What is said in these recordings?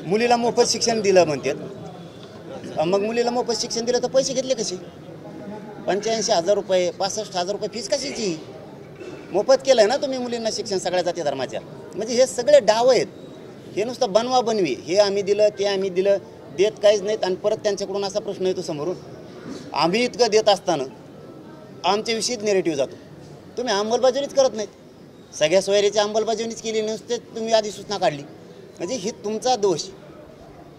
मुलीला मोफत शिक्षण दिलं म्हणतात, मग मुलीला मोफत शिक्षण दिलं तर पैसे घेतले कसे? 85,000 रुपये 65,000 रुपये फीस कशाची? मोफत केलं आहे ना तुम्ही मुलींना शिक्षण सगळ्या जाती धर्माच्या. म्हणजे हे सगळे डाव आहेत, हे नुसतं बनवा बनवी, हे आम्ही दिलं ते आम्ही दिलं, देत काहीच नाहीत. आणि परत त्यांच्याकडून असा प्रश्न येतो समोरून, आम्ही इतकं देत असताना आमच्याविषयीच नेरेटिव्ह जातो, तुम्ही अंमलबजावणीच करत नाहीत. सगळ्या सोयरीची अंमलबजावणीच केली नसते, तुम्ही आधी सूचना काढली. म्हणजे ही तुमचा दोष,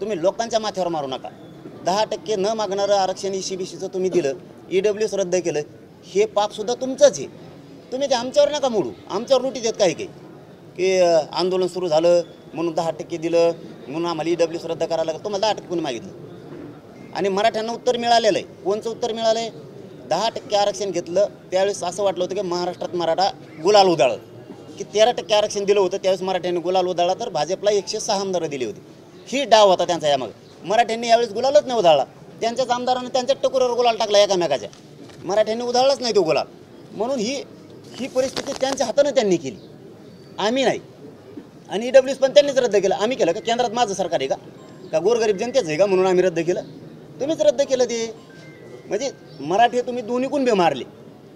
तुम्ही लोकांच्या माथ्यावर मारू नका. 10% न मागणारं आरक्षण ECBCचं तुम्ही दिलं, EWS रद्द केलं, हे पापसुद्धा तुमचंच आहे. तुम्ही ते आमच्यावर नका मोडू. आमच्यावर लुटी देत काही की आंदोलन सुरू झालं म्हणून 10% दिलं म्हणून आम्हाला EWS रद्द करायला लागलं. तुम्हाला 10% कोणी मागितलं? आणि मराठ्यांना उत्तर मिळालेलं आहे. कोणचं उत्तर मिळालं आहे? 10% आरक्षण घेतलं त्यावेळेस असं वाटलं होतं की महाराष्ट्रात मराठा गुलाल उधळलं, की 13% आरक्षण दिलं होतं त्यावेळेस मराठ्यांनी गुलाल उधळला, तर भाजपला 106 आमदारं दिली होती. ही डाव होता त्यांचा. यामागे मराठ्यांनी यावेळेस गुलालच नाही उधळला, त्यांच्याच आमदारांनी त्यांच्याच टकोरावर गुलाल टाकला एकामेकाच्या. मराठ्यांनी उधळलाच नाही तो गुलाल. म्हणून ही परिस्थिती त्यांच्या हातानं त्यांनी केली, आम्ही नाही. आणि EWS पण त्यांनीच रद्द केलं. आम्ही केलं का? केंद्रात माझं सरकार आहे का गोरगरीब जनतेचं आहे का म्हणून आम्ही रद्द केलं? तुम्हीच रद्द केलं ते. म्हणजे मराठी तुम्ही दोन्हीकून बी मारले,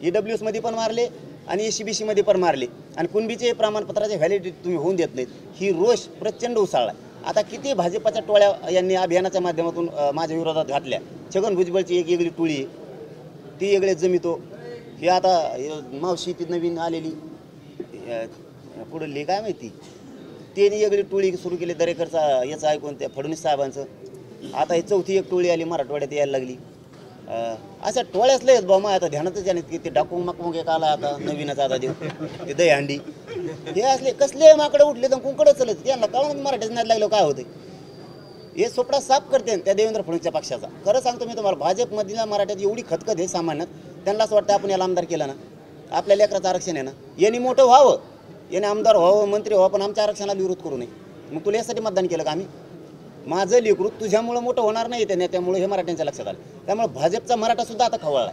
EWS मध्ये पण मारले आणि ECBC मध्ये पण मारले. आणि कुणबीचे प्रमाणपत्राचे व्हॅलिडिटी तुम्ही होऊन देत नाहीत. ही रोष प्रचंड उसळला. आता किती भाजपाच्या टोळ्या यांनी अभियानाच्या माध्यमातून माझ्या विरोधात घातल्या. छगन भुजबळची एक वेगळी टोळी आहे, ती वेगळे जमितो. हे आता मावशी ती नवीन आलेली पुढली काय माहिती, त्यांनी वेगळी टोळी सुरू केली दरेकरचा याचं ऐकून त्या फडणवीस साहेबांचं. आता ही चौथी एक टोळी आली मराठवाड्यात यायला लागली. अशा टोळ्याच लय आहेत बाबा. आता ध्यानातच जाणे की ते डाकून माकून एक आला आता नवीनच आता देव ते दहीहंडी, हे असले कसले माकडं उठले तर कुंकडं चलत. त्यांना कळून मराठीच नाही लागलं काय होतं. हे सोपडा साफ करते त्या देवेंद्र फडणवीसच्या पक्षाचा. खरं सांगतो मी तुम्हाला, भाजपमधल्या मराठ्यात एवढी खतखत आहे सामान्यात, त्यांना असं वाटतं आपण याला आमदार केलं ना, आपल्या लेकराचं आरक्षण आहे ना, यांनी मोठं व्हावं, याने आमदार व्हावं, मंत्री व्हावं, पण आमच्या आरक्षणाला विरोध करू नये. मग तुला यासाठी मतदान केलं का आम्ही? माझं लेकरू तुझ्यामुळं मोठं होणार नाही त्या नेत्यामुळे, हे मराठ्यांच्या लक्षात आलं. त्यामुळे भाजपचा मराठासुद्धा आता खवळला.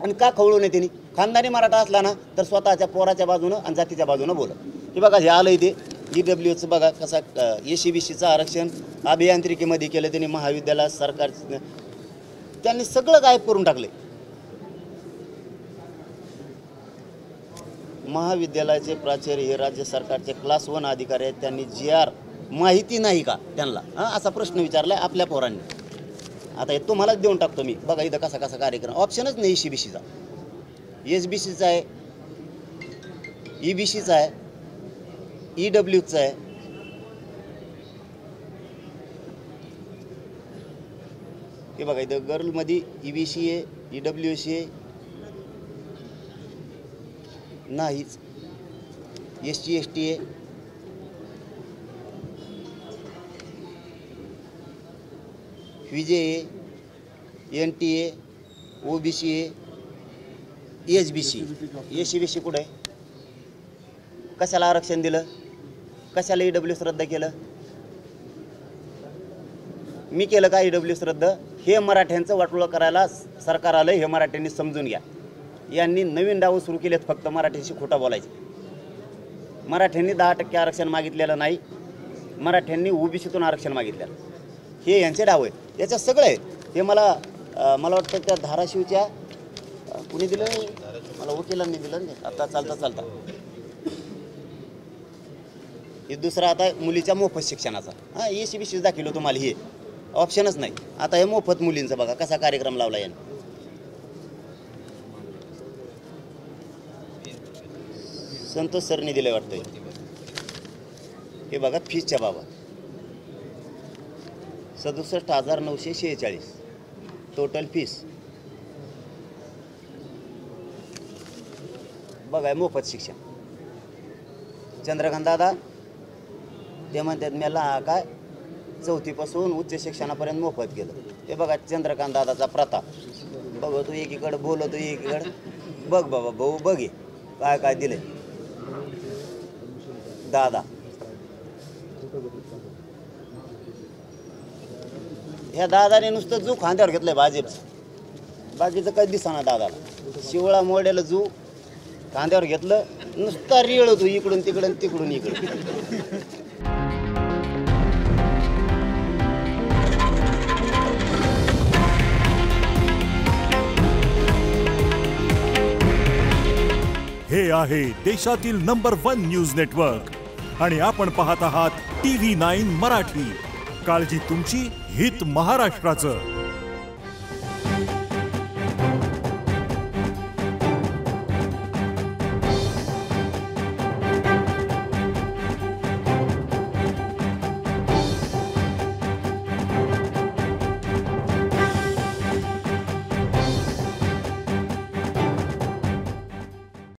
आणि का खवळू नये त्यांनी? खानदानी मराठा असला ना तर स्वतःच्या पोराच्या बाजूनं आणि जातीच्या बाजूनं बोला. हे बघा, हे आलं इथे EWSचं बघा कसा ECBCचं आरक्षण अभियांत्रिकीमध्ये केलं त्यांनी, महाविद्यालयात सरकार त्यांनी सगळं गायब करून टाकले. महाविद्यालयाचे प्राचार्य हे राज्य सरकारचे क्लास 1 अधिकारी आहेत. त्यांनी GR माहिती नाही का त्यांना, असा प्रश्न विचारलाय आपल्या पोरांनी. आता हे तुम्हालाच देऊन टाकतो मी. बघा इथं कसा कसा कार्यक्रम, ऑप्शनच नाही ECBCचा, SBCचा आहे, EBCचा आहे, EWSचा आहे. हे बघा इथं गर्लमध्ये EBC आहे, EWS आहे नाहीच, SC ST आहे, विजय आहे, NT आहे, OBC आहे, SBC. ECBC कुठं आहे? कशाला आरक्षण दिलं? कशाला EWS रद्द केलं? मी केलं का EWS रद्द? हे मराठ्यांचं वाटोळं करायला सरकार आलं, हे मराठ्यांनी समजून घ्या. यांनी नवीन डाव सुरू केलेत फक्त मराठ्यांशी खोटं बोलायचे. मराठ्यांनी 10% आरक्षण मागितलेलं नाही, मराठ्यांनी OBCतून आरक्षण मागितलेलं, हे यांचे डाव आहेत. याच्यात सगळं आहे. हे मला वाटतं त्या धाराशिवच्या कुणी दिलं, मला वकिलांनी दिलं आता चालता. हे दुसरं आता मुलीच्या मोफत शिक्षणाचा ECBC दाखवलं तुम्हाला, हे ऑप्शनच नाही. आता हे मोफत मुलींचं बघा कसा कार्यक्रम लावला याने. संतोष सरनी दिले वाटतंय. हे बघा फीसच्या बाबा 67,946 टोटल फीस. बघा मोफत शिक्षण. चंद्रकांत दादा ते म्हणतात मला काय 4थी पासून उच्च शिक्षणापर्यंत मोफत केलं. हे बघा चंद्रकांत दादाचा प्रताप. बघ तू एकीकडे बोलतो एकीकडे बघ बाबा भाऊ बघ काय काय दिलंय दादा. ह्या दादाने नुसतं जू खांद्यावर घेतलंय भाजपचं, बाकीचं काही दिसाना दादाला. शिवळा मोड्याला जू खांद्यावर घेतलं, नुसता रिळ होतो इकडून तिकडून तिकडून इकडून. हे आहे देशातील नंबर 1 न्यूज नेटवर्क आणि आपण पाहत आहात TV9 मराठी. काळजी तुमची, हित महाराष्ट्राचं.